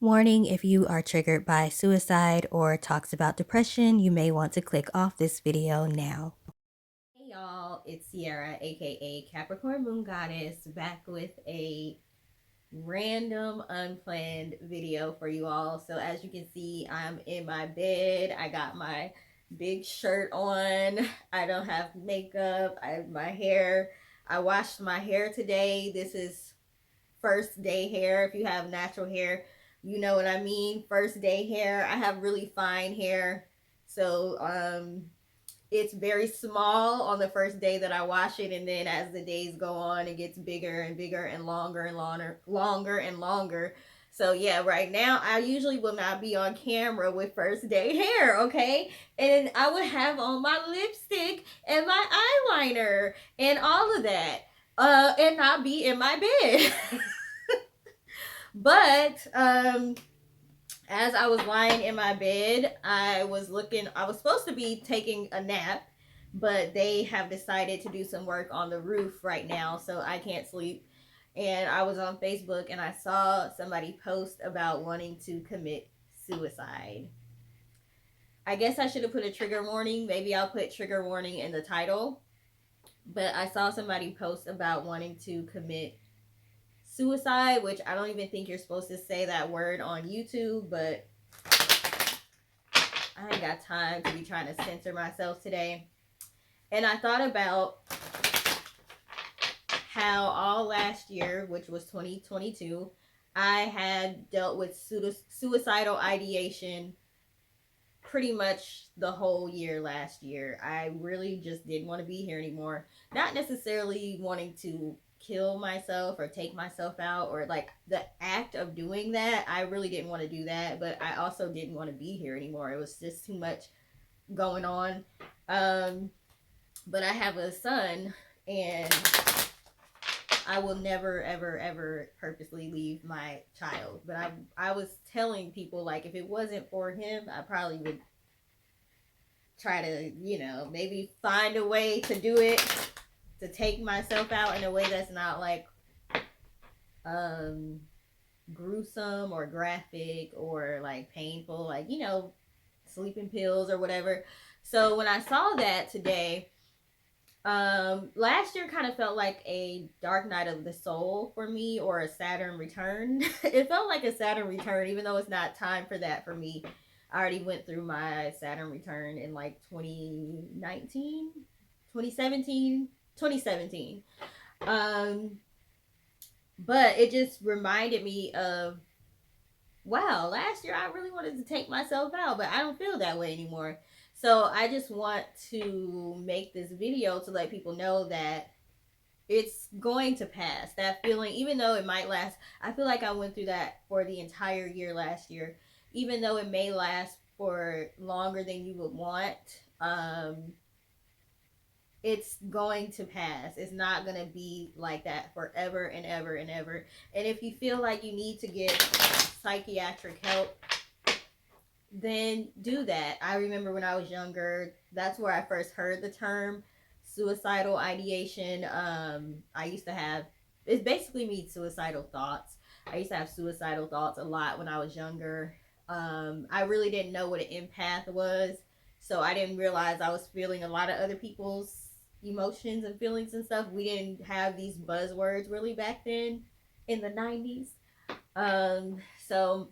Warning, if you are triggered by suicide or talks about depression, you may want to click off this video now. Hey y'all, it's Sierra, aka Capricorn Moon Goddess, back with a random unplanned video for you all. So as you can see, I'm in my bed. I got my big shirt on. I don't have makeup. I have my hair. I washed my hair today. This is first day hair. If you have natural hair, you know what I mean. First day hair. I have really fine hair. So it's very small on the first day that I wash it, and then as the days go on, it gets bigger and bigger and longer and longer and longer. So yeah, right now I usually will not be on camera with first day hair, okay? And I would have on my lipstick and my eyeliner and all of that, and not be in my bed. But as I was lying in my bed, I was supposed to be taking a nap, but they have decided to do some work on the roof right now, so I can't sleep. And I was on Facebook and I saw somebody post about wanting to commit suicide. I guess I should have put a trigger warning. Maybe I'll put trigger warning in the title. But I saw somebody post about wanting to commit suicide, which I don't even think you're supposed to say that word on YouTube, but I ain't got time to be trying to censor myself today. And I thought about how all last year, which was 2022, I had dealt with suicidal ideation pretty much the whole year last year. I really just didn't want to be here anymore. Not necessarily wanting to kill myself or take myself out, or like the act of doing that. I really didn't want to do that, but I also didn't want to be here anymore. It was just too much going on. But I have a son, and I will never ever ever purposely leave my child. But I was telling people, like, if it wasn't for him, I probably would try to, maybe find a way to do it, to take myself out in a way that's not like gruesome or graphic or like painful, like, sleeping pills or whatever. So when I saw that today, last year kind of felt like a dark night of the soul for me, or a Saturn return. It felt like a Saturn return, even though it's not time for that for me. I already went through my Saturn return in like 2019, 2017, 2017. But it just reminded me of, wow, last year I really wanted to take myself out, but I don't feel that way anymore. So I just want to make this video to let people know that it's going to pass. That feeling, even though it might last, I feel like I went through that for the entire year last year. Even though it may last for longer than you would want, it's going to pass. It's not going to be like that forever and ever and ever. And if you feel like you need to get psychiatric help, then do that. I remember when I was younger, that's where I first heard the term suicidal ideation. I used to have, it basically means suicidal thoughts. I used to have suicidal thoughts a lot when I was younger. I really didn't know what an empath was, so I didn't realize I was feeling a lot of other people's emotions and feelings and stuff. We didn't have these buzzwords really back then in the 90s. So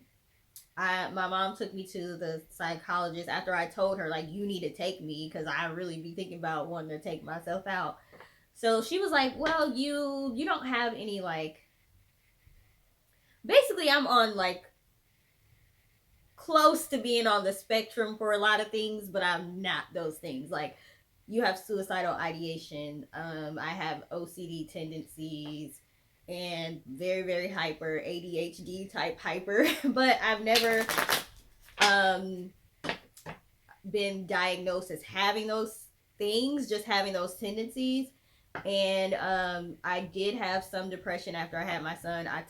my mom took me to the psychologist after I told her, like, you need to take me because I really be thinking about wanting to take myself out. So she was like, well, you don't have any, like, basically I'm on like close to being on the spectrum for a lot of things, but I'm not those things. Like, you have suicidal ideation. I have OCD tendencies and very, very hyper ADHD type hyper, but I've never been diagnosed as having those things, just having those tendencies. And I did have some depression after I had my son. I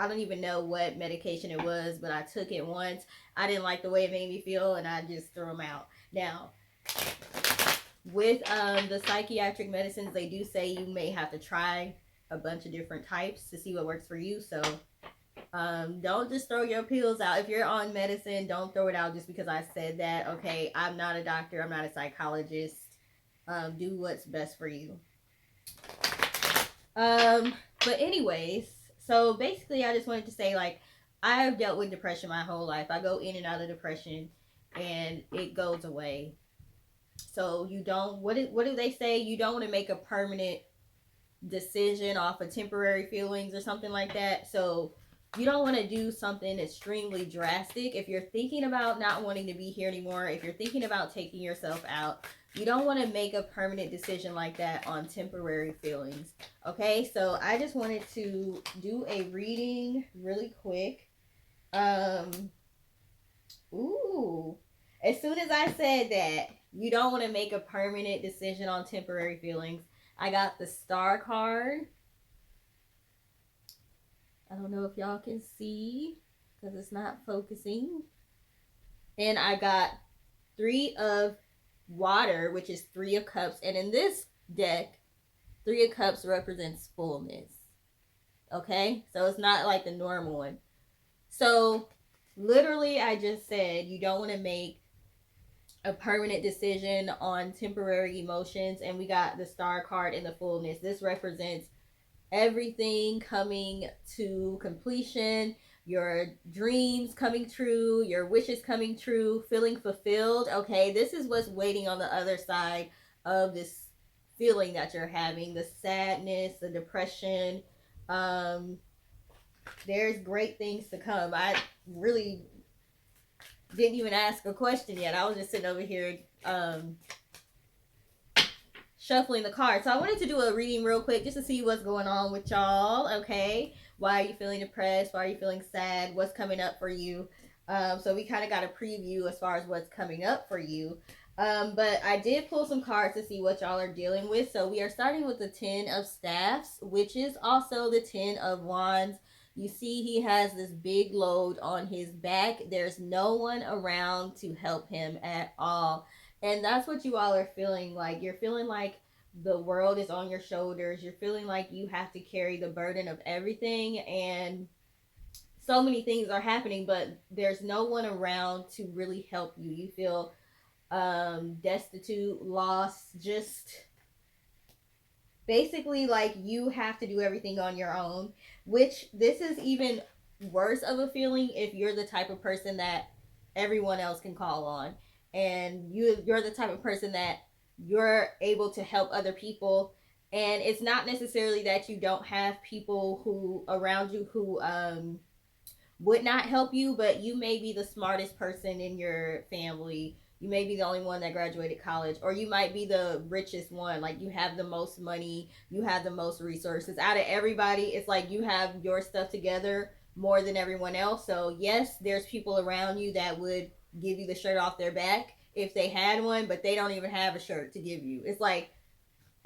don't even know what medication it was, but I took it once. I didn't like the way it made me feel, and I just threw them out. Now, with the psychiatric medicines, they do say you may have to try a bunch of different types to see what works for you. So Don't just throw your pills out. If you're on medicine, don't throw it out just because I said that. Okay, I'm not a doctor, I'm not a psychologist. Do what's best for you. But anyways, so basically I just wanted to say, like, I've dealt with depression my whole life. I go in and out of depression and it goes away. So you don't, what do they say? You don't want to make a permanent decision off of temporary feelings or something like that. So you don't want to do something extremely drastic. If you're thinking about not wanting to be here anymore, if you're thinking about taking yourself out, you don't want to make a permanent decision like that on temporary feelings. Okay, so I just wanted to do a reading really quick. Ooh. As soon as I said that, you don't want to make a permanent decision on temporary feelings, I got the Star card. I don't know if y'all can see because it's not focusing. And I got 3 of water, which is 3 of cups. And in this deck, 3 of cups represents fullness. Okay? So it's not like the normal one. So literally, I just said you don't want to make a permanent decision on temporary emotions. And we got the Star card in the fullness. This represents everything coming to completion, your dreams coming true, your wishes coming true, feeling fulfilled. Okay, this is what's waiting on the other side of this feeling that you're having, the sadness, the depression. There's great things to come. I really didn't even ask a question yet. I was just sitting over here shuffling the cards. So I wanted to do a reading real quick just to see what's going on with y'all. Okay, why are you feeling depressed? Why are you feeling sad? What's coming up for you? So we kind of got a preview as far as what's coming up for you. But I did pull some cards to see what y'all are dealing with. So we are starting with the 10 of Staffs, which is also the 10 of Wands. You see he has this big load on his back. There's no one around to help him at all. And that's what you all are feeling like. You're feeling like the world is on your shoulders. You're feeling like you have to carry the burden of everything. And so many things are happening, but there's no one around to really help you. You feel destitute, lost, just basically like you have to do everything on your own, which this is even worse of a feeling if you're the type of person that everyone else can call on, and you're the type of person that you're able to help other people. And it's not necessarily that you don't have people who around you who would not help you, but you may be the smartest person in your family. You may be the only one that graduated college, or you might be the richest one. Like, you have the most money, you have the most resources. Out of everybody, it's like you have your stuff together more than everyone else. So, yes, there's people around you that would give you the shirt off their back if they had one, but they don't even have a shirt to give you. It's like,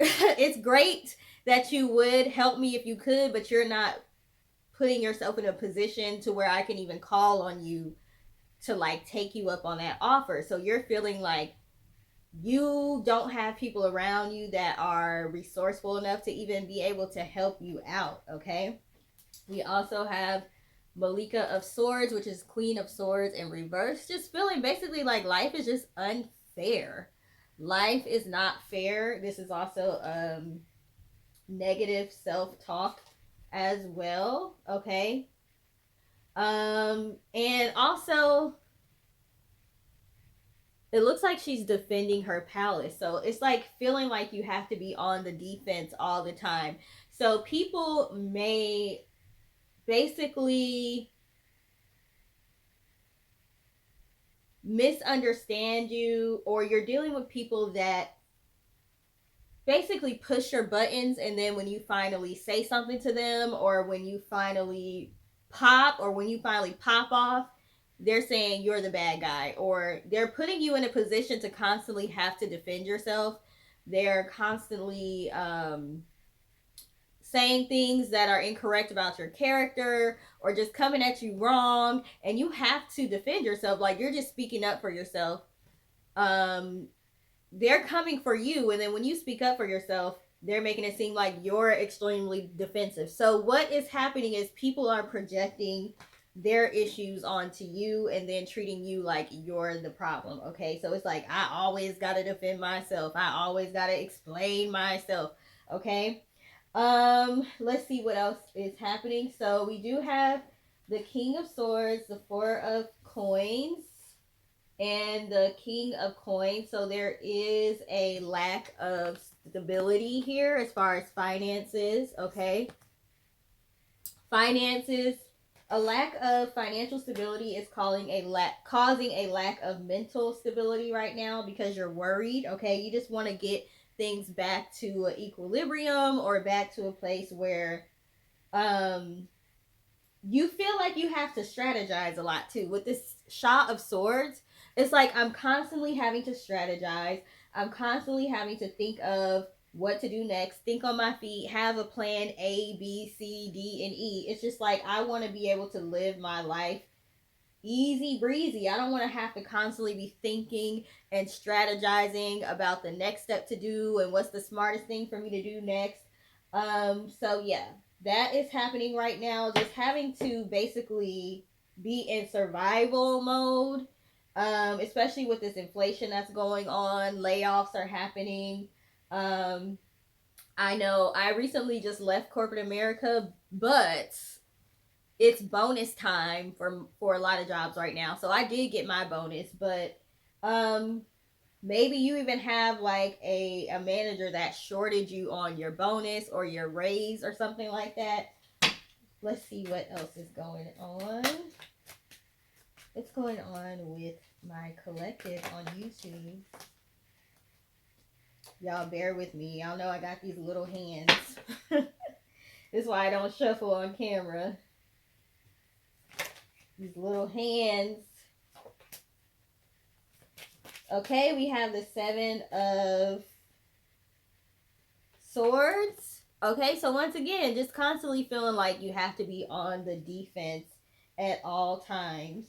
it's great that you would help me if you could, but you're not putting yourself in a position to where I can even call on you to like take you up on that offer. So you're feeling like you don't have people around you that are resourceful enough to even be able to help you out. Okay, we also have Malika of Swords, which is Queen of Swords in reverse. Just feeling basically like life is just unfair. Life is not fair. This is also negative self-talk as well. Okay, and also it looks like she's defending her palace. So it's like feeling like you have to be on the defense all the time. So people may basically misunderstand you, or you're dealing with people that basically push your buttons, and then when you finally say something to them, or when you finally pop, or when you finally pop off, they're saying you're the bad guy, or they're putting you in a position to constantly have to defend yourself. They're constantly saying things that are incorrect about your character, or just coming at you wrong, and you have to defend yourself. Like, you're just speaking up for yourself. They're coming for you, and then when you speak up for yourself, they're making it seem like you're extremely defensive. So what is happening is people are projecting their issues onto you and then treating you like you're the problem. Okay, so it's like, I always got to defend myself, I always got to explain myself. Okay, let's see what else is happening. So we do have the King of Swords, the Four of Coins, and the King of Coins. So there is a lack of stability here as far as finances. Okay, finances, a lack of financial stability is causing a lack of mental stability right now because you're worried. Okay, you just want to get things back to equilibrium or back to a place where you feel like you have to strategize a lot too. With this Shot of Swords, it's like I'm constantly having to strategize. I'm constantly having to think of what to do next, think on my feet, have a plan A, B, C, D, and E. It's just like I want to be able to live my life easy breezy. I don't want to have to constantly be thinking and strategizing about the next step to do and what's the smartest thing for me to do next. So yeah, that is happening right now. Just having to basically be in survival mode. Especially with this inflation that's going on, layoffs are happening. I know I recently just left corporate America, but it's bonus time for a lot of jobs right now. So I did get my bonus, but um maybe you even have like a manager that shorted you on your bonus or your raise or something like that. Let's see what else is going on. What's going on with my collective on YouTube? Y'all bear with me. Y'all know I got these little hands. This is why I don't shuffle on camera. These little hands. Okay, we have the Seven of Swords. Okay, so once again, just constantly feeling like you have to be on the defense at all times.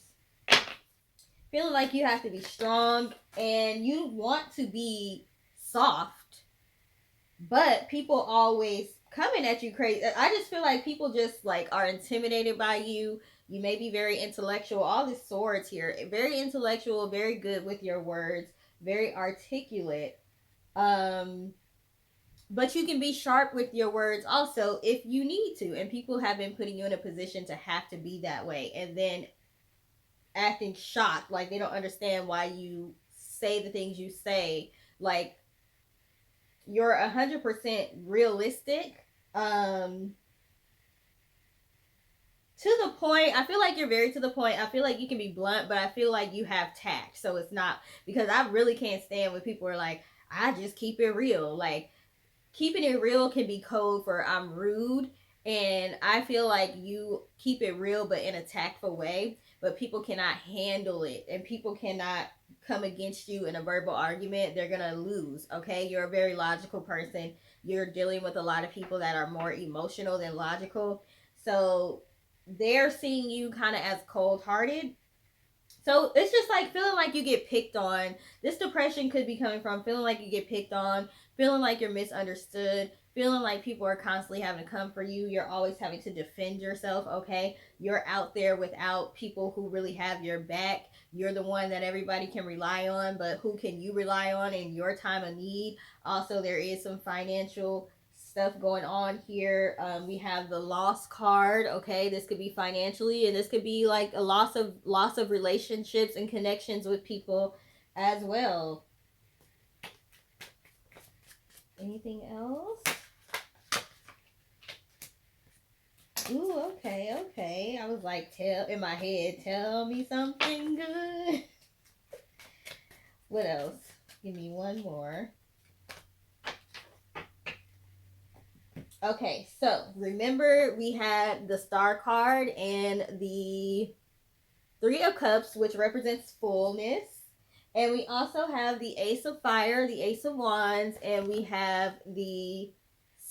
Feeling like you have to be strong and you want to be soft, but people always coming at you crazy. I just feel like people just like are intimidated by you. You may be very intellectual. All these swords here, very intellectual, very good with your words, very articulate. But you can be sharp with your words also if you need to. And people have been putting you in a position to have to be that way, and then acting shocked, like they don't understand why you say the things you say. Like you're 100% realistic. To the point. I feel like you're very to the point. I feel like you can be blunt, but I feel like you have tact. So it's not, because I really can't stand when people are like, I just keep it real. Like, keeping it real can be code for I'm rude. And I feel like you keep it real, but in a tactful way. But people cannot handle it, and people cannot come against you in a verbal argument. They're gonna lose. Okay, you're a very logical person. You're dealing with a lot of people that are more emotional than logical. So they're seeing you kind of as cold hearted. So it's just like feeling like you get picked on. This depression could be coming from feeling like you get picked on, feeling like you're misunderstood, feeling like people are constantly having to come for you. You're always having to defend yourself, okay? You're out there without people who really have your back. You're the one that everybody can rely on, but who can you rely on in your time of need? Also, there is some financial stuff going on here. We have the loss card. Okay, this could be financially, and this could be like a loss of relationships and connections with people as well. Anything else? Ooh, okay. I was like, in my head, tell me something good. What else? Give me one more. Okay, so remember we had the Star card and the Three of Cups, which represents fullness. And we also have the Ace of Fire, the Ace of Wands, and we have the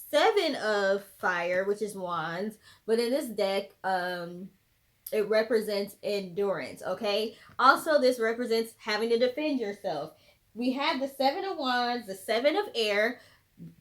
Seven of Fire, which is Wands. But in this deck, it represents endurance, okay? Also, this represents having to defend yourself. We have the Seven of Wands, the Seven of Air.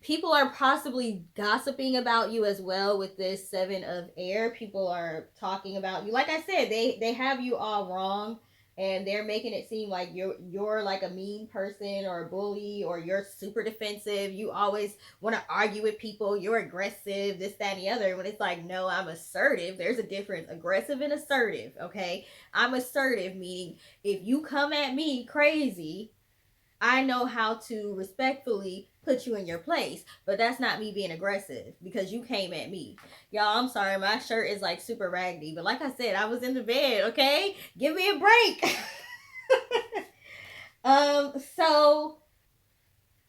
people are possibly gossiping about you as well with this Seven of Air. People are talking about you. Like I said, they have you all wrong, and they're making it seem like you're like a mean person or a bully, or you're super defensive. You always want to argue with people. You're aggressive, this, that, and the other. When it's like, no, I'm assertive. There's a difference. Aggressive and assertive. Okay, I'm assertive, meaning if you come at me crazy, I know how to respectfully put you in your place, but that's not me being aggressive because you came at me. Y'all, I'm sorry, my shirt is like super raggedy, but like I said, I was in the bed, okay? Give me a break. So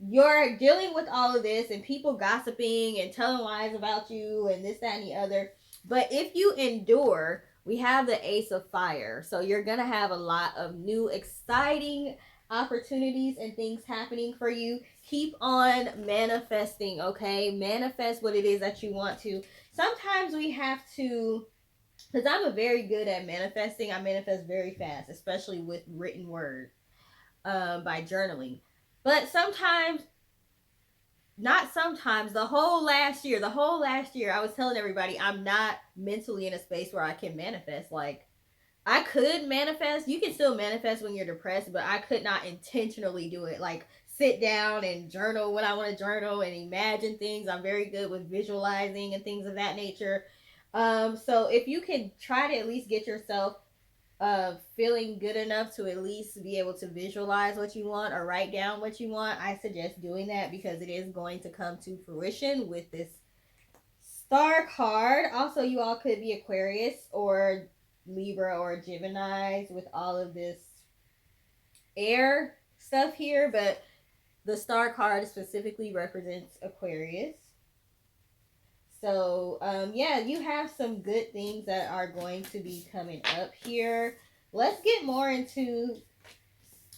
you're dealing with all of this and people gossiping and telling lies about you and this, that, and the other. But if you endure, we have the Ace of Fire. So you're going to have a lot of new, exciting opportunities and things happening for you. Keep on manifesting, okay? Manifest what it is that you want to. Sometimes we have to, because I'm a very good at manifesting. I manifest very fast, especially with written word, by journaling. But sometimes, not sometimes, the whole last year, I was telling everybody I'm not mentally in a space where I can manifest. Like, I could manifest. You can still manifest when you're depressed, but I could not intentionally do it. Like, sit down and journal when I want to journal and imagine things. I'm very good with visualizing and things of that nature. So if you can try to at least get yourself feeling good enough to at least be able to visualize what you want or write down what you want, I suggest doing that because it is going to come to fruition with this star card. Also, you all could be Aquarius or Libra or Gemini with all of this air stuff here, but the star card specifically represents Aquarius. So, yeah, you have some good things that are going to be coming up here. Let's get more into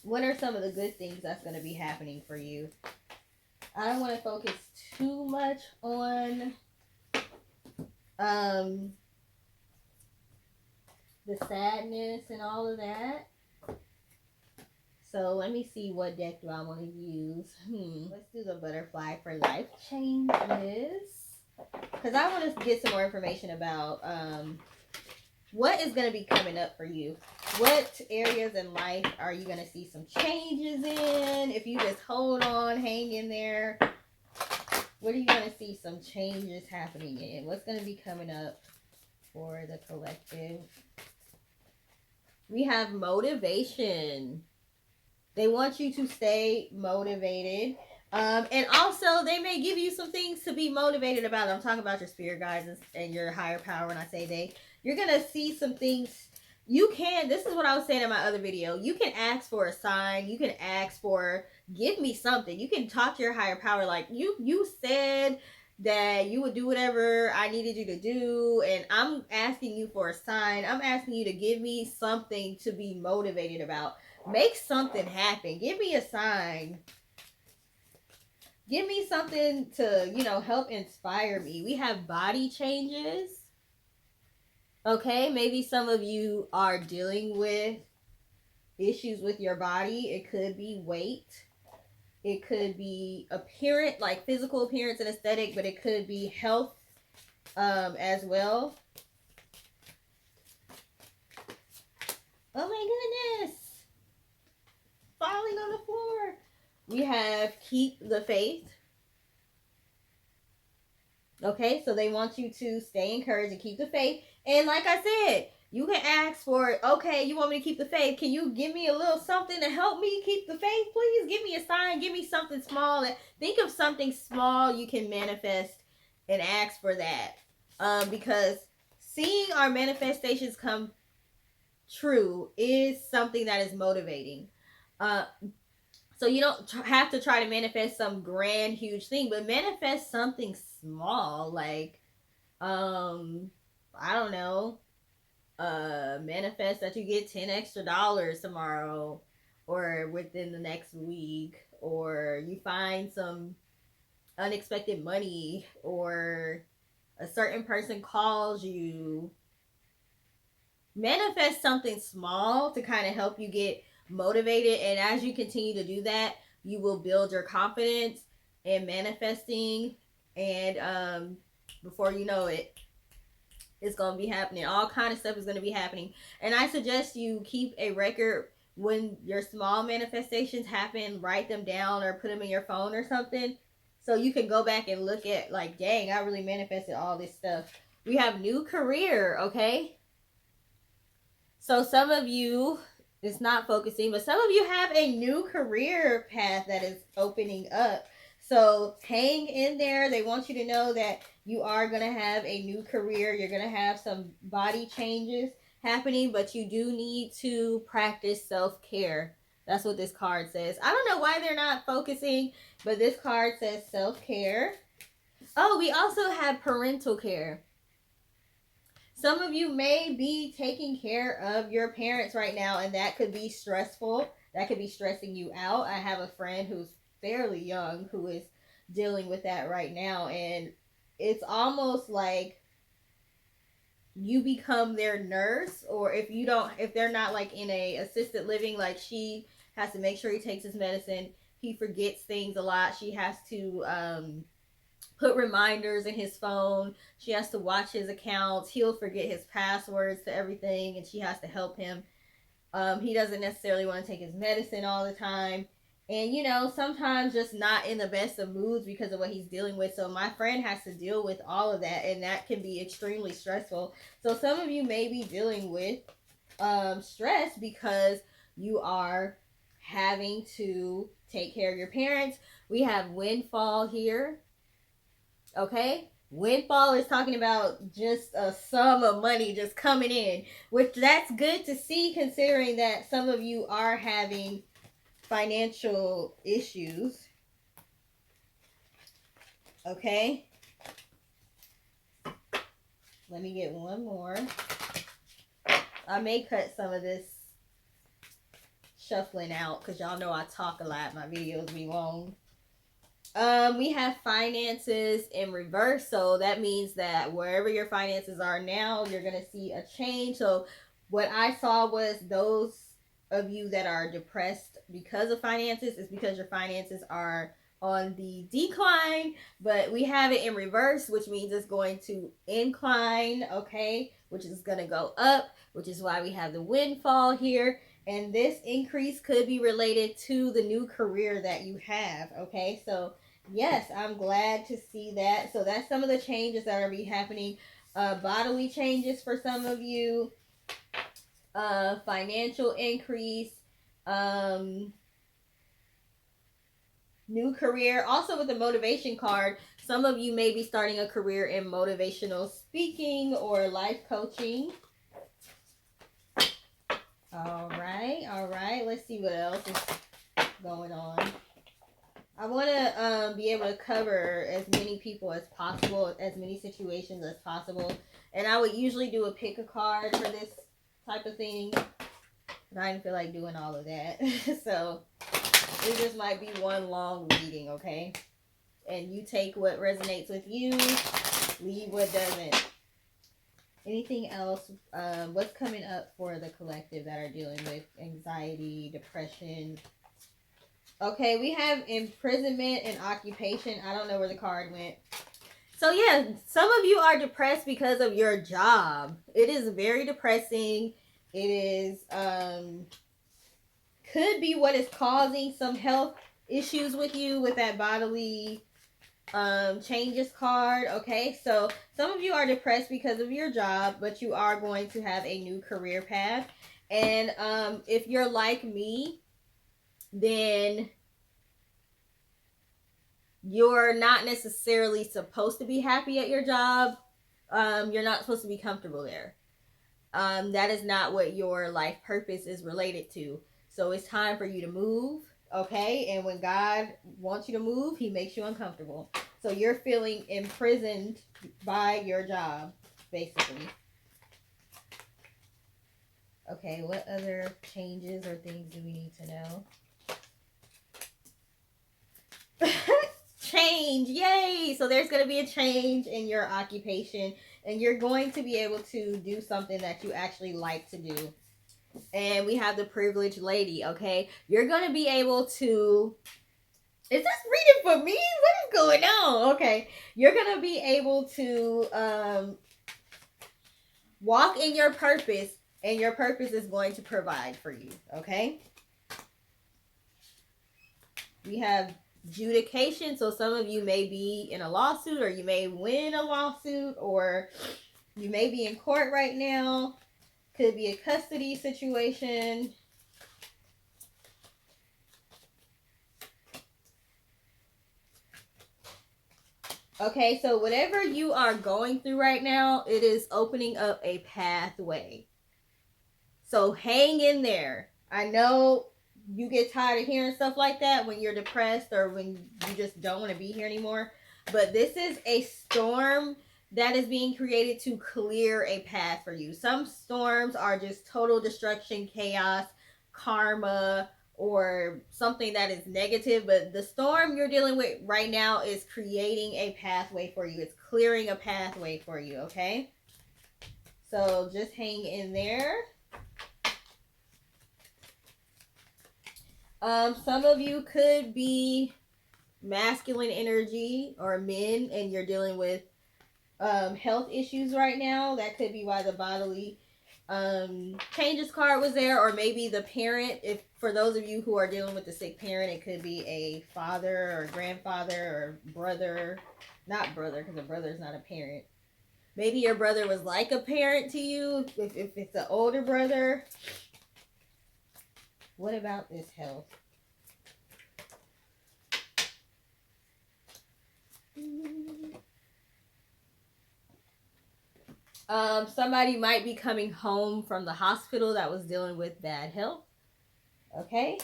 what are some of the good things that's going to be happening for you. I don't want to focus too much on the sadness and all of that. So let me see, what deck do I want to use? Let's do the Butterfly for Life Changes. Because I want to get some more information about what is going to be coming up for you. What areas in life are you going to see some changes in? If you just hold on, hang in there, what are you going to see some changes happening in? What's going to be coming up for the collective? We have motivation. They want you to stay motivated. And also, they may give you some things to be motivated about. I'm talking about your spirit guides and your higher power when I say they. You're going to see some things. You can, this is what I was saying in my other video. You can ask for a sign. You can ask for, give me something. You can talk to your higher power like, you said that you would do whatever I needed you to do, and I'm asking you for a sign. I'm asking you to give me something to be motivated about. Make something happen. Give me a sign. Give me something to, help inspire me. We have body changes. Okay, maybe some of you are dealing with issues with your body. It could be weight. It could be appearance, like physical appearance and aesthetic, but it could be health as well. Oh my goodness. Falling on the floor. We have keep the faith. Okay, so they want you to stay encouraged and keep the faith. And like I said, you can ask for, okay, you want me to keep the faith. Can you give me a little something to help me keep the faith, please? Give me a sign. Give me something small. Think of something small you can manifest and ask for that. Because seeing our manifestations come true is something that is motivating. So you don't have to try to manifest some grand, huge thing, but manifest something small, like, I don't know, manifest that you get $10 extra tomorrow, or within the next week, or you find some unexpected money, or a certain person calls you. Manifest something small to kind of help you get motivated, and as you continue to do that, you will build your confidence. and manifesting, and before you know it, it's gonna be happening. All kind of stuff is gonna be happening, and I suggest you keep a record when your small manifestations happen. Write them down or put them in your phone or something, so you can go back and look at, like, dang, I really manifested all this stuff. We have new career, okay? So some of you, it's not focusing, but some of you have a new career path that is opening up. So hang in there. They want you to know that you are going to have a new career. You're going to have some body changes happening, but you do need to practice self-care. That's what this card says. I don't know why they're not focusing, but this card says self-care. Oh, we also have parental care. Some of you may be taking care of your parents right now, and that could be stressful. That could be stressing you out. I have a friend who's fairly young who is dealing with that right now, and it's almost like you become their nurse, or if they're not like in a assisted living, like she has to make sure he takes his medicine. He forgets things a lot. She has to put reminders in his phone. She has to watch his accounts. He'll forget his passwords to everything, and she has to help him. He doesn't necessarily want to take his medicine all the time. And, sometimes just not in the best of moods because of what he's dealing with. So my friend has to deal with all of that, and that can be extremely stressful. So some of you may be dealing with stress because you are having to take care of your parents. We have windfall here. Okay, windfall is talking about just a sum of money just coming in, which that's good to see considering that some of you are having financial issues. Okay, let me get one more. I may cut some of this shuffling out because y'all know I talk a lot. My videos be long. We have finances in reverse, so that means that wherever your finances are now, you're gonna see a change. So what I saw was those of you that are depressed because of finances is because your finances are on the decline, but we have it in reverse, which means it's going to incline, okay, which is going to go up, which is why we have the windfall here. And this increase could be related to the new career that you have, okay? So yes, I'm glad to see that. So that's some of the changes that are be happening. Bodily changes for some of you, financial increase, new career. Also with the motivation card, some of you may be starting a career in motivational speaking or life coaching. All right. Let's see what else is going on. I want to be able to cover as many people as possible, as many situations as possible. And I would usually do a pick a card for this type of thing, but I didn't feel like doing all of that. So it just might be one long reading, okay? And you take what resonates with you, leave what doesn't. Anything else? What's coming up for the collective that are dealing with anxiety, depression? Okay, we have imprisonment and occupation. I don't know where the card went. So yeah, some of you are depressed because of your job. It is very depressing. It is could be what is causing some health issues with you with that bodily changes card. Okay, so some of you are depressed because of your job, but you are going to have a new career path. And if you're like me, then you're not necessarily supposed to be happy at your job. You're not supposed to be comfortable there. That is not what your life purpose is related to. So it's time for you to move, okay? And when God wants you to move, he makes you uncomfortable. So you're feeling imprisoned by your job, basically. Okay, what other changes or things do we need to know? Change, yay! So there's going to be a change in your occupation, and you're going to be able to do something that you actually like to do. And we have the privileged lady, okay? You're going to be able to Is this reading for me? What is going on? Okay. You're going to be able to walk in your purpose, and your purpose is going to provide for you. Okay. We have adjudication. So some of you may be in a lawsuit, or you may win a lawsuit, or you may be in court right now. Could be a custody situation. Okay, so whatever you are going through right now, it is opening up a pathway. So hang in there. I know you get tired of hearing stuff like that when you're depressed or when you just don't want to be here anymore. But this is a storm that is being created to clear a path for you. Some storms are just total destruction, chaos, karma, or something that is negative. But the storm you're dealing with right now is creating a pathway for you. It's clearing a pathway for you, okay? So just hang in there. Some of you could be masculine energy or men, and you're dealing with health issues right now. That could be why the bodily changes card was there, or maybe the parent. If for those of you who are dealing with the sick parent, it could be a father or grandfather or brother. Not brother, because a brother is not a parent. Maybe your brother was like a parent to you, if it's an older brother. What about this health? Somebody might be coming home from the hospital that was dealing with bad health. Okay.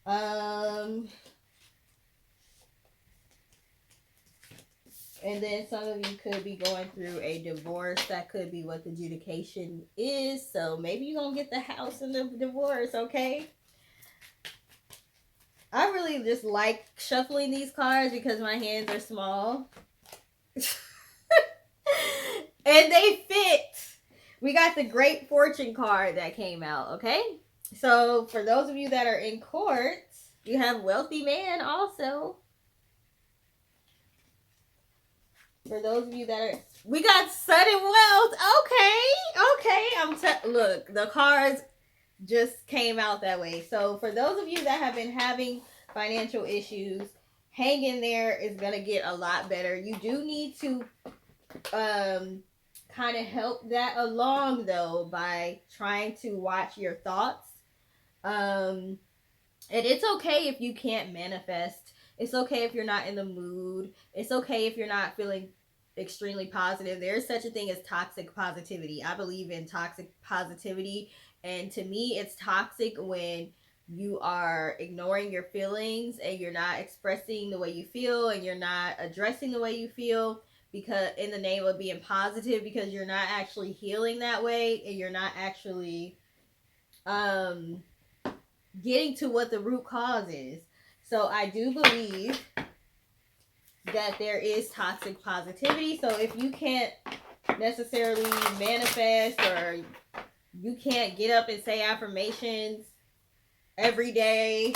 And then some of you could be going through a divorce. That could be what the adjudication is. So maybe you're going to get the house in the divorce, okay? I really just like shuffling these cards because my hands are small. And they fit. We got the Great Fortune card that came out, okay? So for those of you that are in court, you have wealthy man also. For those of you that are, we got sudden wealth. Okay. Look, the cards just came out that way. So for those of you that have been having financial issues, hang in there. It's gonna get a lot better. You do need to kind of help that along though by trying to watch your thoughts. And it's okay if you can't manifest. It's okay if you're not in the mood. It's okay if you're not feeling extremely positive. There's such a thing as toxic positivity. I believe in toxic positivity, and to me it's toxic when you are ignoring your feelings and you're not expressing the way you feel and you're not addressing the way you feel, because in the name of being positive, because you're not actually healing that way and you're not actually getting to what the root cause is. So I do believe that there is toxic positivity. So if you can't necessarily manifest, or you can't get up and say affirmations every day,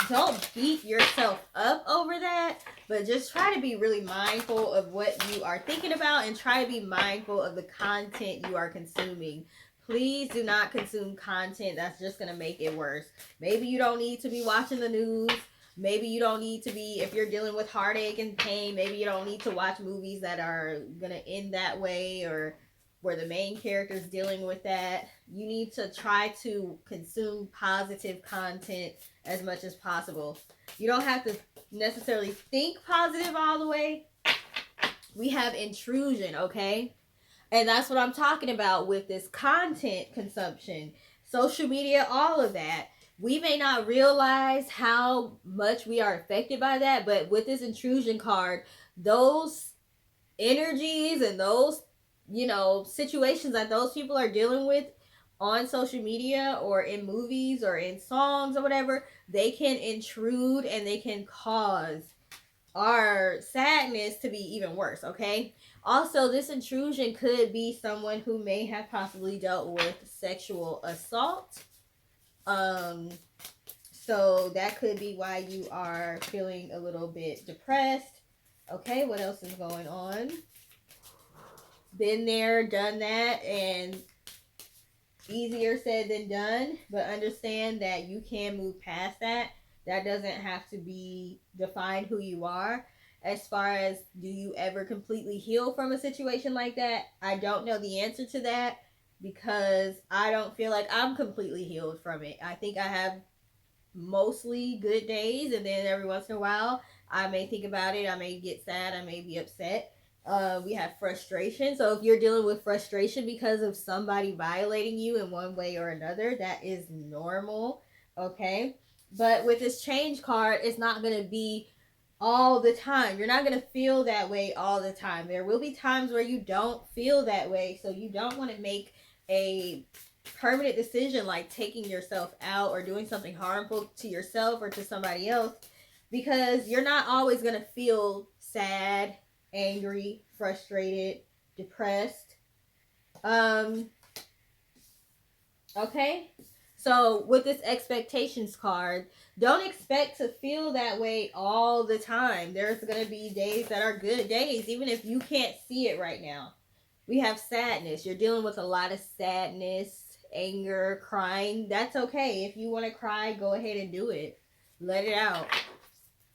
don't beat yourself up over that, but just try to be really mindful of what you are thinking about and try to be mindful of the content you are consuming. Please do not consume content that's just going to make it worse. Maybe you don't need to be watching the news. Maybe you don't need to be, if you're dealing with heartache and pain, maybe you don't need to watch movies that are going to end that way, or where the main character is dealing with that. You need to try to consume positive content as much as possible. You don't have to necessarily think positive all the way. We have intrusion, okay? And that's what I'm talking about with this content consumption. Social media, all of that. We may not realize how much we are affected by that, but with this intrusion card, those energies and those, situations that those people are dealing with on social media or in movies or in songs or whatever, they can intrude and they can cause our sadness to be even worse, okay? Also, this intrusion could be someone who may have possibly dealt with sexual assault. So that could be why you are feeling a little bit depressed. Okay, what else is going on? Been there, done that, and easier said than done, but understand that you can move past that. That doesn't have to be define who you are. As far as do you ever completely heal from a situation like that, I don't know the answer to that because I don't feel like I'm completely healed from it. I think I have mostly good days, and then every once in a while I may think about it, I may get sad, I may be upset. We have frustration. So if you're dealing with frustration because of somebody violating you in one way or another, that is normal. Okay, but with this change card, it's not going to be all the time. You're not going to feel that way all the time. There will be times where you don't feel that way, so you don't want to make a permanent decision like taking yourself out or doing something harmful to yourself or to somebody else, because you're not always going to feel sad, angry, frustrated, depressed. Okay, so with this expectations card, don't expect to feel that way all the time. There's going to be days that are good days, even if you can't see it right now. We have sadness. You're dealing with a lot of sadness, anger, crying. That's okay. If you want to cry, go ahead and do it. Let it out.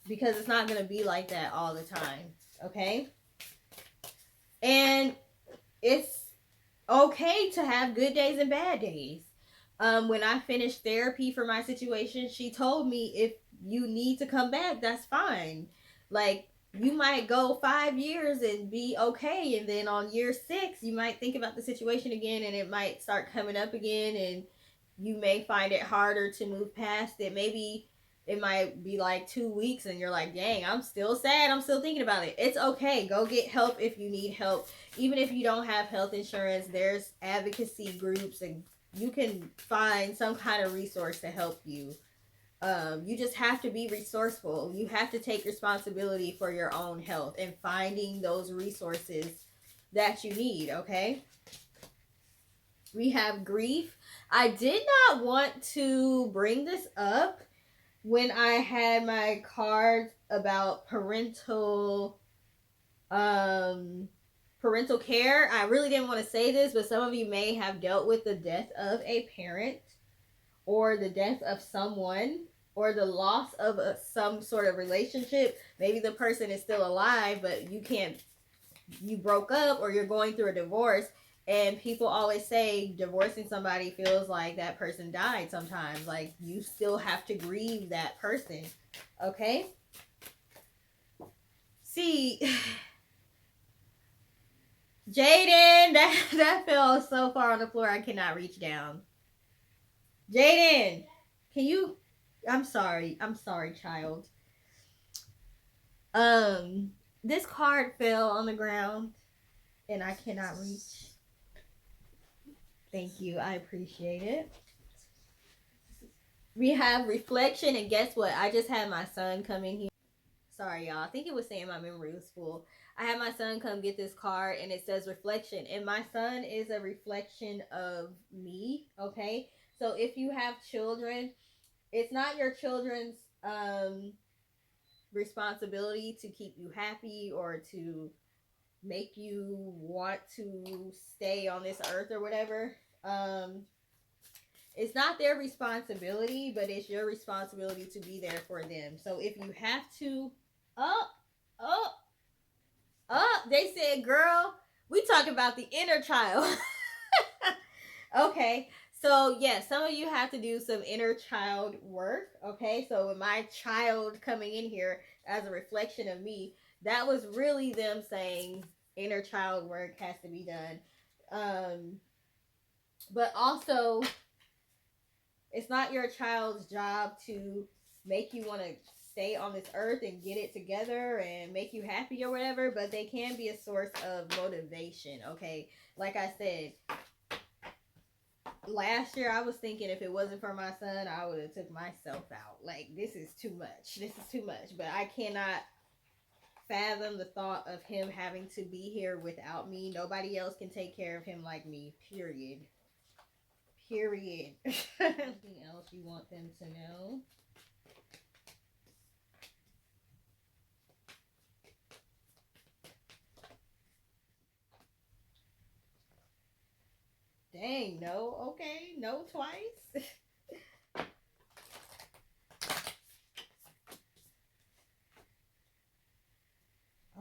Because it's not going to be like that all the time. Okay? And it's okay to have good days and bad days. When I finished therapy for my situation, she told me if you need to come back, that's fine. Like, you might go 5 years and be okay, and then on year 6 you might think about the situation again, and it might start coming up again, and you may find it harder to move past it. Maybe it might be like 2 weeks and you're like, dang, I'm still sad, I'm still thinking about it. It's okay. Go get help if you need help. Even if you don't have health insurance, there's advocacy groups, and you can find some kind of resource to help you. You just have to be resourceful. You have to take responsibility for your own health and finding those resources that you need. Okay, we have grief. I did not want to bring this up when I had my cards about parental care. I really didn't want to say this, but some of you may have dealt with the death of a parent, or the death of someone, or the loss of some sort of relationship. Maybe the person is still alive, but you broke up, or you're going through a divorce. And people always say divorcing somebody feels like that person died sometimes. Like, you still have to grieve that person. Okay? See, Jaden, that fell so far on the floor I cannot reach down. Jaden, can you... I'm sorry, child. This card fell on the ground and I cannot reach. Thank you, I appreciate it. We have reflection, and guess what? I just had my son come in here. Sorry, y'all. I think it was saying my memory was full. I had my son come get this card, and it says reflection. And my son is a reflection of me, okay? So if you have children, it's not your children's responsibility to keep you happy or to make you want to stay on this earth or whatever. It's not their responsibility, but it's your responsibility to be there for them. So if you have to... They said, girl, we talk about the inner child. Okay, so yeah, some of you have to do some inner child work. Okay, so with my child coming in here as a reflection of me, that was really them saying inner child work has to be done. But also, it's not your child's job to make you want to stay on this earth and get it together and make you happy or whatever, but they can be a source of motivation. Okay, like I said, last year I was thinking if it wasn't for my son, I would have took myself out. Like, this is too much. But I cannot fathom the thought of him having to be here without me. Nobody else can take care of him like me, period. Anything else you want them to know? Dang, no. Okay, no twice.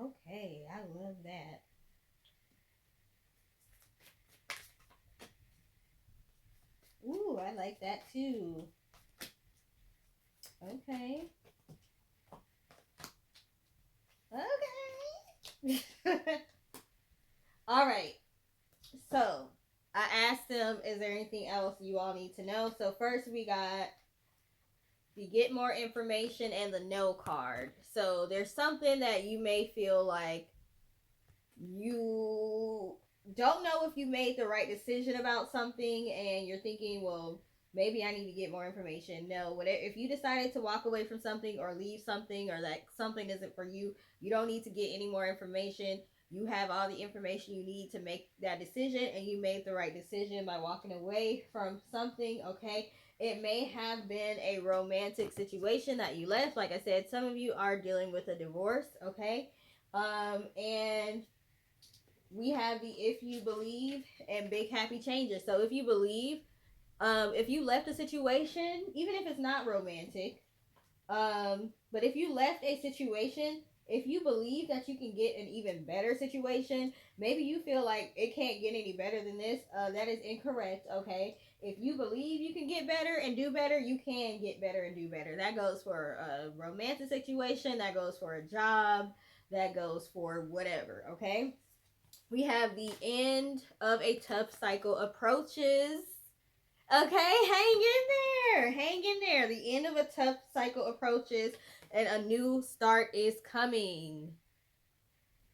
Okay, I love that. Ooh, I like that too. Okay. Okay. All right. So I asked them, is there anything else you all need to know? So first we got the get more information and the no card. So there's something that you may feel like you don't know if you made the right decision about something and you're thinking, well, maybe I need to get more information. No, whatever, if you decided to walk away from something or leave something or that something isn't for you, you don't need to get any more information. You have all the information you need to make that decision, and you made the right decision by walking away from something. Okay, it may have been a romantic situation that you left. Like I said, some of you are dealing with a divorce. Okay, and we have the if you believe and big happy changes. So if you believe, if you left a situation, even if it's not romantic, but if you left a situation, if you believe that you can get an even better situation, maybe you feel like it can't get any better than this, that is incorrect. Okay, if you believe you can get better and do better, you can get better and do better. That goes for a romantic situation, that goes for a job, that goes for whatever. Okay, we have the end of a tough cycle approaches. Okay, hang in there. Hang in there. The end of a tough cycle approaches and a new start is coming.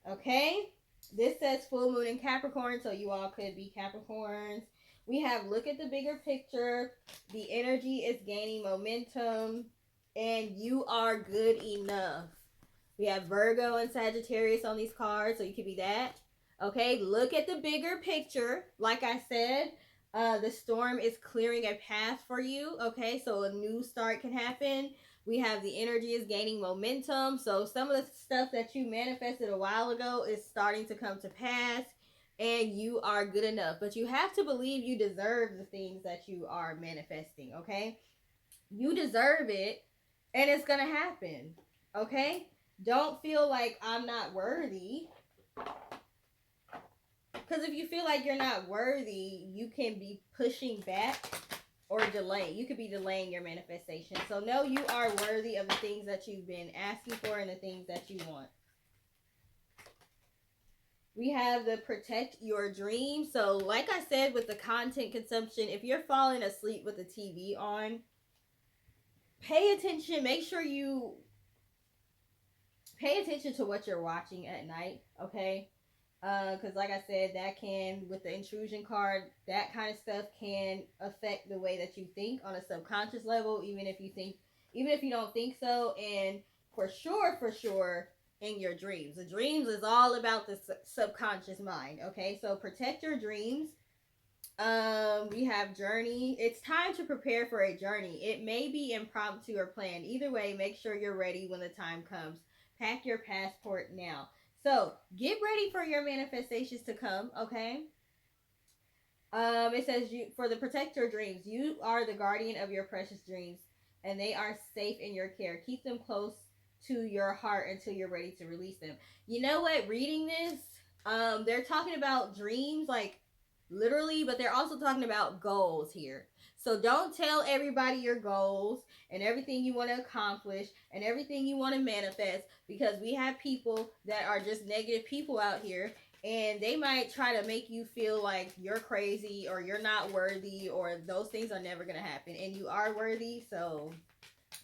Okay? This says full moon in Capricorn, so you all could be Capricorns. We have look at the bigger picture. The energy is gaining momentum and you are good enough. We have Virgo and Sagittarius on these cards, so you could be that. Okay, look at the bigger picture. Like I said, the storm is clearing a path for you. Okay, so a new start can happen. We have the energy is gaining momentum. So some of the stuff that you manifested a while ago is starting to come to pass, and you are good enough. But you have to believe you deserve the things that you are manifesting. Okay, you deserve it, and it's gonna happen. Okay, don't feel like I'm not worthy. Because if you feel like you're not worthy, you can be pushing back or delay. You could be delaying your manifestation. So know you are worthy of the things that you've been asking for and the things that you want. We have the protect your dreams. So like I said, with the content consumption, if you're falling asleep with the TV on, pay attention. Make sure you pay attention to what you're watching at night. Okay, because like I said, that can, with the intrusion card, that kind of stuff can affect the way that you think on a subconscious level, even if you don't think so. And for sure in your dreams, the dreams is all about the subconscious mind. Okay, so protect your dreams. We have journey. It's time to prepare for a journey. It may be impromptu or planned. Either way, make sure you're ready when the time comes. Pack your passport now. So get ready for your manifestations to come. Okay. It says you for the protect your dreams. You are the guardian of your precious dreams, and they are safe in your care. Keep them close to your heart until you're ready to release them. You know what? Reading this, they're talking about dreams, like literally, but they're also talking about goals here. So don't tell everybody your goals and everything you want to accomplish and everything you want to manifest, because we have people that are just negative people out here, and they might try to make you feel like you're crazy or you're not worthy, or those things are never going to happen, and you are worthy. So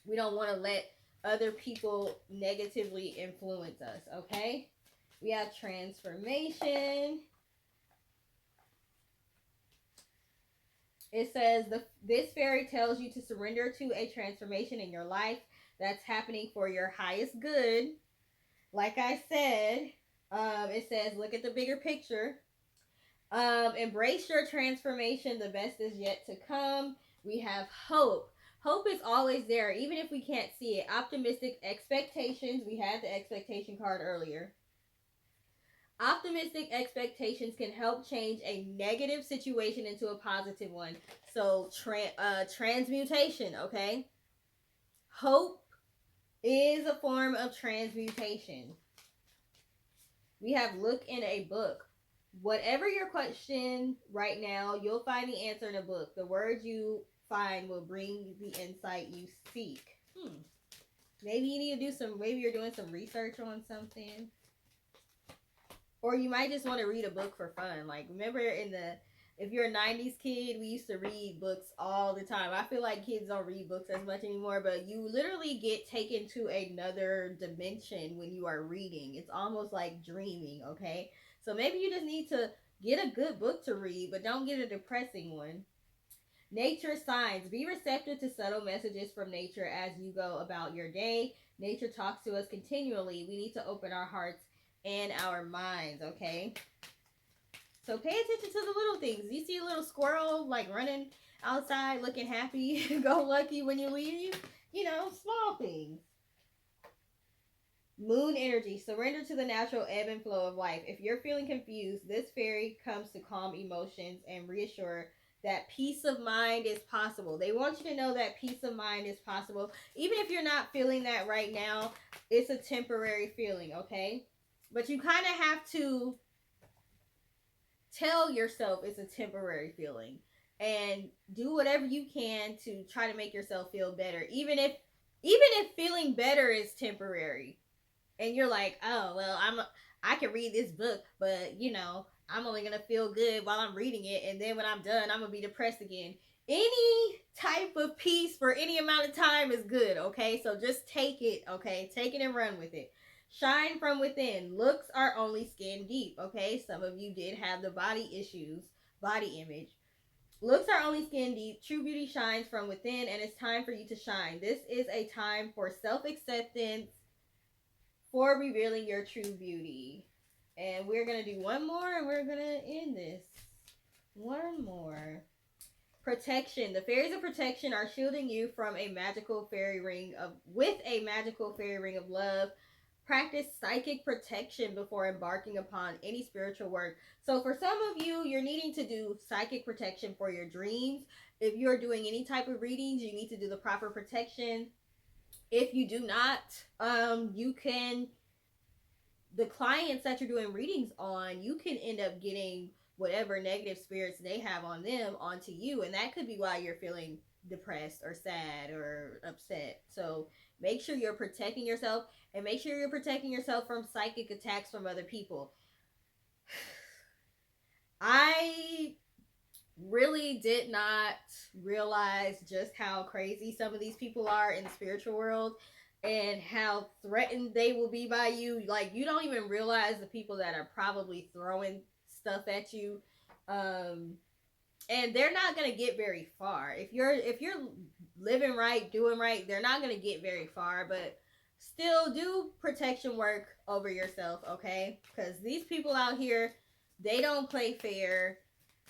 we don't want to let other people negatively influence us. Okay, we have transformation. It says this fairy tells you to surrender to a transformation in your life that's happening for your highest good. Like I said, it says look at the bigger picture. Embrace your transformation. The best is yet to come. We have hope. Hope is always there, even if we can't see it. Optimistic expectations. We had the expectation card earlier. Optimistic expectations can help change a negative situation into a positive one. So, transmutation, okay? Hope is a form of transmutation. We have look in a book. Whatever your question right now, you'll find the answer in a book. The words you find will bring the insight you seek. Maybe you need to do some, maybe you're doing some research on something. Or you might just want to read a book for fun. Like, remember if you're a 90s kid, we used to read books all the time. I feel like kids don't read books as much anymore, but you literally get taken to another dimension when you are reading. It's almost like dreaming, okay? So maybe you just need to get a good book to read, but don't get a depressing one. Nature signs. Be receptive to subtle messages from nature as you go about your day. Nature talks to us continually. We need to open our hearts and our minds, okay? So pay attention to the little things. You see a little squirrel like running outside looking happy, go lucky when you leave, small things. Moon energy. Surrender to the natural ebb and flow of life. If you're feeling confused, this fairy comes to calm emotions and reassure that peace of mind is possible. They want you to know that peace of mind is possible. Even if you're not feeling that right now, it's a temporary feeling, okay? But you kind of have to tell yourself it's a temporary feeling and do whatever you can to try to make yourself feel better. Even if feeling better is temporary and you're like, oh, well, I can read this book, but I'm only going to feel good while I'm reading it, and then when I'm done, I'm going to be depressed again. Any type of peace for any amount of time is good, okay? So just take it, okay? Take it and run with it. Shine from within. Looks are only skin deep, okay? Some of you did have the body issues, body image. Looks are only skin deep. True beauty shines from within, and it's time for you to shine. This is a time for self-acceptance, for revealing your true beauty. And we're going to do one more, and we're going to end this. One more. Protection. The fairies of protection are shielding you from a magical fairy ring with a magical fairy ring of love. Practice psychic protection before embarking upon any spiritual work. So for some of you, you're needing to do psychic protection for your dreams. If you're doing any type of readings, you need to do the proper protection. If you do not, you can, the clients that you're doing readings on, you can end up getting whatever negative spirits they have on them onto you, and that could be why you're feeling depressed or sad or upset. So make sure you're protecting yourself, and make sure you're protecting yourself from psychic attacks from other people. I really did not realize just how crazy some of these people are in the spiritual world and how threatened they will be by you. Like, you don't even realize the people that are probably throwing stuff at you, and they're not gonna get very far. If you're living right, doing right, they're not gonna get very far. But still, do protection work over yourself, okay? Because these people out here, they don't play fair.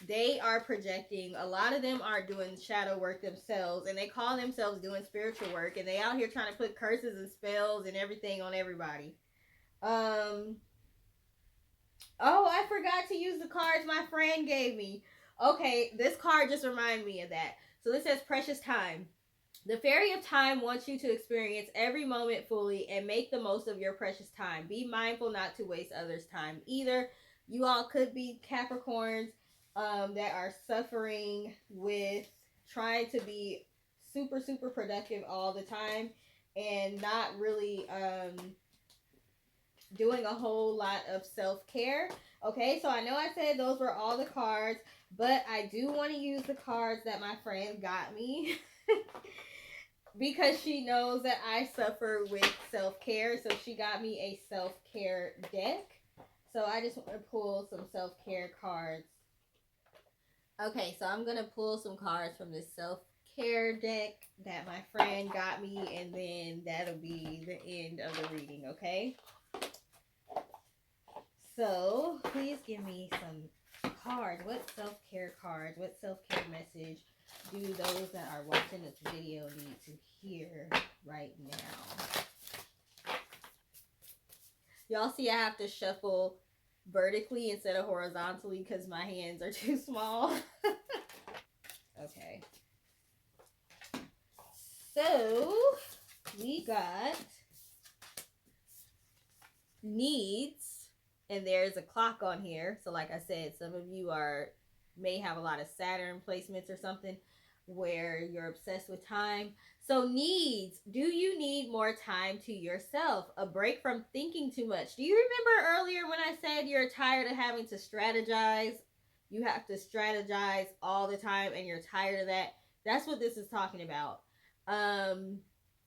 They are projecting. A lot of them are doing shadow work themselves, and they call themselves doing spiritual work, and they out here trying to put curses and spells and everything on everybody. Oh, I forgot to use the cards my friend gave me. Okay, this card just reminded me of that. So this says precious time. The fairy of time wants you to experience every moment fully and make the most of your precious time. Be mindful not to waste others' time either. You all could be Capricorns that are suffering with trying to be super productive all the time and not really doing a whole lot of self-care. Okay, so I know I said those were all the cards, but I do want to use the cards that my friend got me because she knows that I suffer with self-care. So she got me a self-care deck. So I just want to pull some self-care cards. Okay, so I'm going to pull some cards from this self-care deck that my friend got me, and then that'll be the end of the reading, okay? So please give me some cards. What self-care cards, what self-care message do those that are watching this video need to hear right now? Y'all see I have to shuffle vertically instead of horizontally because my hands are too small. Okay. So we got needs, and there's a clock on here. So like I said, some of you may have a lot of Saturn placements or something where you're obsessed with time. So needs, do you need more time to yourself? A break from thinking too much. Do you remember earlier when I said you're tired of having to strategize? You have to strategize all the time and you're tired of that. That's what this is talking about.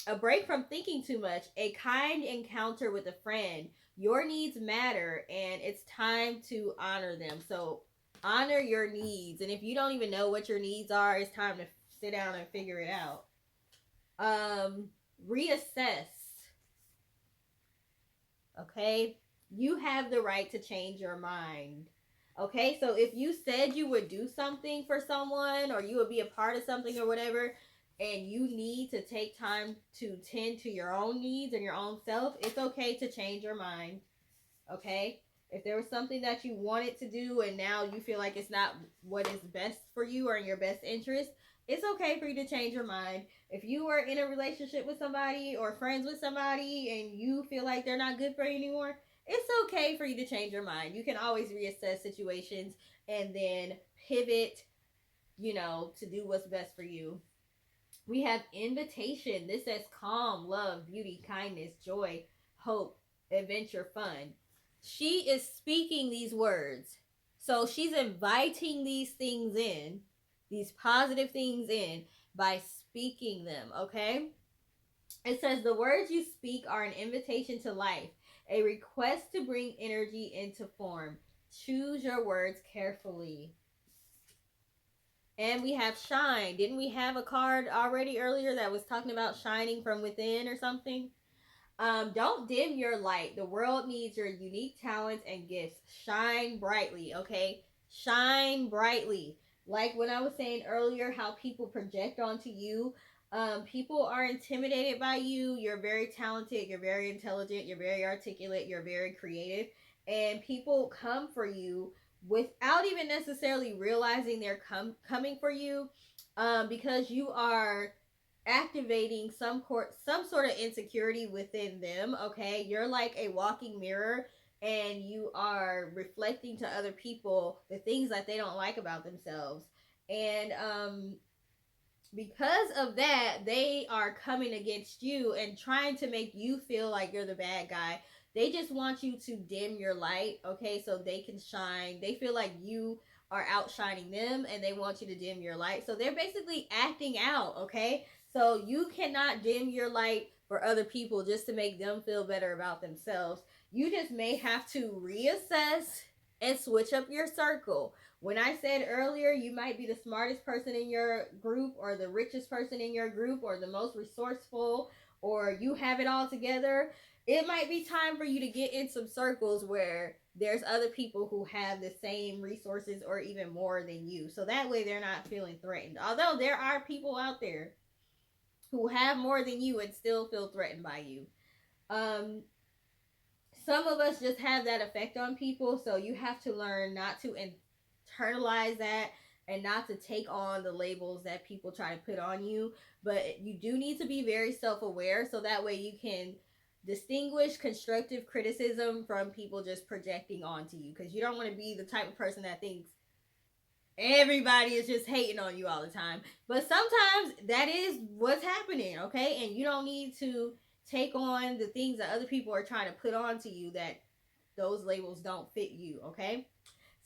A break from thinking too much, a kind encounter with a friend. Your needs matter and it's time to honor them. So honor your needs. And if you don't even know what your needs are, it's time to sit down and figure it out. Reassess. Okay? You have the right to change your mind. Okay? So if you said you would do something for someone or you would be a part of something or whatever, and you need to take time to tend to your own needs and your own self, it's okay to change your mind. Okay? If there was something that you wanted to do and now you feel like it's not what is best for you or in your best interest, it's okay for you to change your mind. If you were in a relationship with somebody or friends with somebody and you feel like they're not good for you anymore, it's okay for you to change your mind. You can always reassess situations and then pivot, to do what's best for you. We have invitation. This says calm, love, beauty, kindness, joy, hope, adventure, fun. She is speaking these words. So she's inviting these things in, these positive things in, by speaking them, okay? It says the words you speak are an invitation to life, a request to bring energy into form. Choose your words carefully. And we have shine. Didn't we have a card already earlier that was talking about shining from within or something? Don't dim your light. The world needs your unique talents and gifts. Shine brightly, okay? Shine brightly. Like when I was saying earlier, how people project onto you. People are intimidated by you. You're very talented. You're very intelligent. You're very articulate. You're very creative. And people come for you without even necessarily realizing they're coming for you, because you are activating some sort of insecurity within them. Okay, you're like a walking mirror and you are reflecting to other people the things that they don't like about themselves. And because of that, they are coming against you and trying to make you feel like you're the bad guy. They just want you to dim your light, okay, so they can shine. They feel like you are outshining them and they want you to dim your light. So they're basically acting out, okay? So you cannot dim your light for other people just to make them feel better about themselves. You just may have to reassess and switch up your circle. When I said earlier, you might be the smartest person in your group, or the richest person in your group, or the most resourceful, or you have it all together, it might be time for you to get in some circles where there's other people who have the same resources or even more than you. So that way they're not feeling threatened. Although there are people out there who have more than you and still feel threatened by you. Um, some of us just have that effect on people, so you have to learn not to internalize that and not to take on the labels that people try to put on you. But you do need to be very self-aware so that way you can distinguish constructive criticism from people just projecting onto you, because you don't want to be the type of person that thinks everybody is just hating on you all the time. But sometimes that is what's happening, okay? And you don't need to take on the things that other people are trying to put onto you, that those labels don't fit you, okay?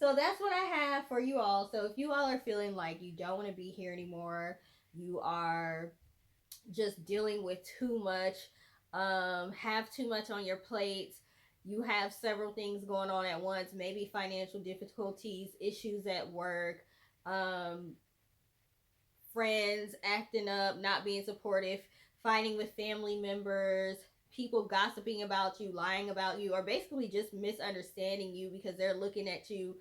So that's what I have for you all. So if you all are feeling like you don't want to be here anymore, you are just dealing with too much, have too much on your plate, you have several things going on at once, maybe financial difficulties, issues at work, um, friends acting up, not being supportive, fighting with family members, people gossiping about you, lying about you, or basically just misunderstanding you because they're looking at you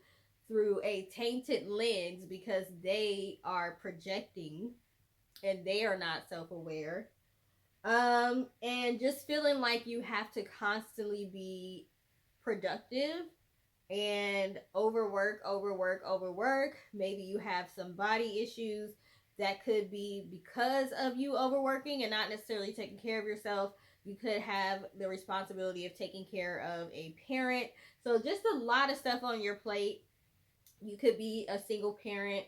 through a tainted lens because they are projecting and they are not self-aware. And just feeling like you have to constantly be productive and overwork. Maybe you have some body issues that could be because of you overworking and not necessarily taking care of yourself. You could have the responsibility of taking care of a parent. So, just a lot of stuff on your plate. You could be a single parent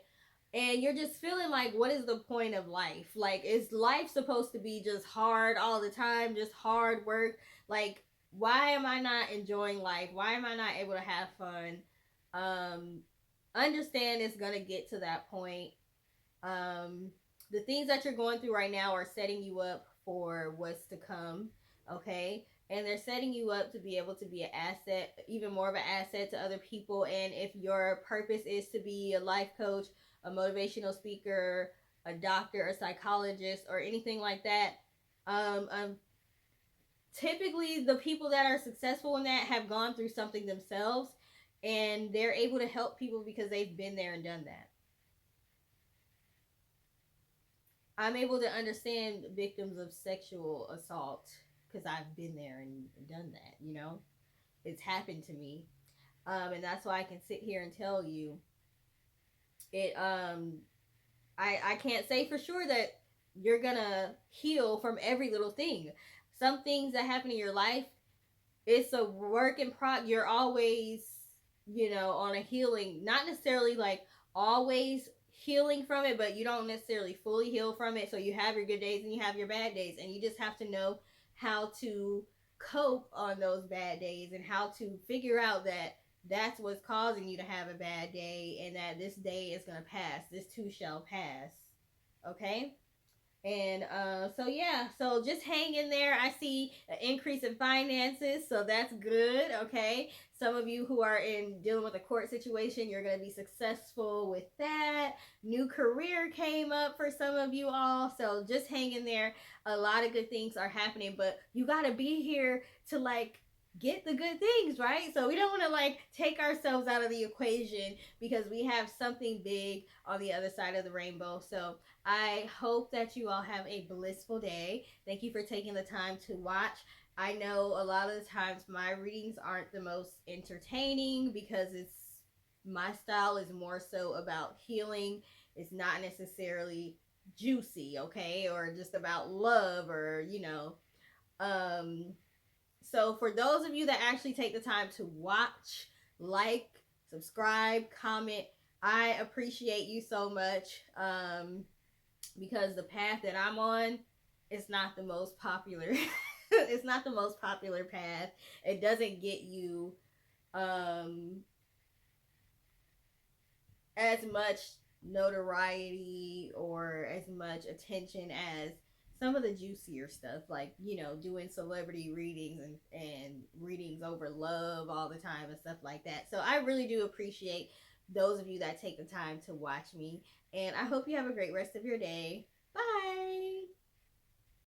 and you're just feeling like, what is the point of life? Like, is life supposed to be just hard all the time, just hard work? Like, why am I not enjoying life? Why am I not able to have fun? um Understand it's gonna get to that point. um the things that you're going through right now are setting you up for what's to come. Okay, and they're setting you up to be able to be an asset, even more of an asset to other people. And if your purpose is to be a life coach, a motivational speaker, a doctor, a psychologist, or anything like that, um, um typically the people that are successful in that have gone through something themselves, and they're able to help people because they've been there and done that. I'm able to understand victims of sexual assault because I've been there and done that. It's happened to me. And that's why I can sit here and tell you it. I can't say for sure that you're gonna heal from every little thing. Some things that happen in your life, it's a work in progress. You're always, on a healing, not necessarily like always healing from it, but you don't necessarily fully heal from it. So you have your good days and you have your bad days, and you just have to know how to cope on those bad days and how to figure out that that's what's causing you to have a bad day, and that this day is going to pass. This too shall pass. Okay? And so yeah, so just hang in there. I see an increase in finances, so that's good. Okay, some of you who are in dealing with a court situation, you're going to be successful with that. New career came up for some of you all, so just hang in there. A lot of good things are happening, but you got to be here to like get the good things, right? So we don't want to like take ourselves out of the equation because we have something big on the other side of the rainbow. So I hope that you all have a blissful day. Thank you for taking the time to watch. I know a lot of the times my readings aren't the most entertaining because my style is more so about healing. It's not necessarily juicy, okay, or just about love, or um so for those of you that actually take the time to watch, like, subscribe, comment, I appreciate you so much. Because the path that I'm on is not the most popular. It's not the most popular path. It doesn't get you um as much notoriety or as much attention as some of the juicier stuff, like doing celebrity readings and readings over love all the time and stuff like that. So I really do appreciate those of you that take the time to watch me, and I hope you have a great rest of your day. Bye.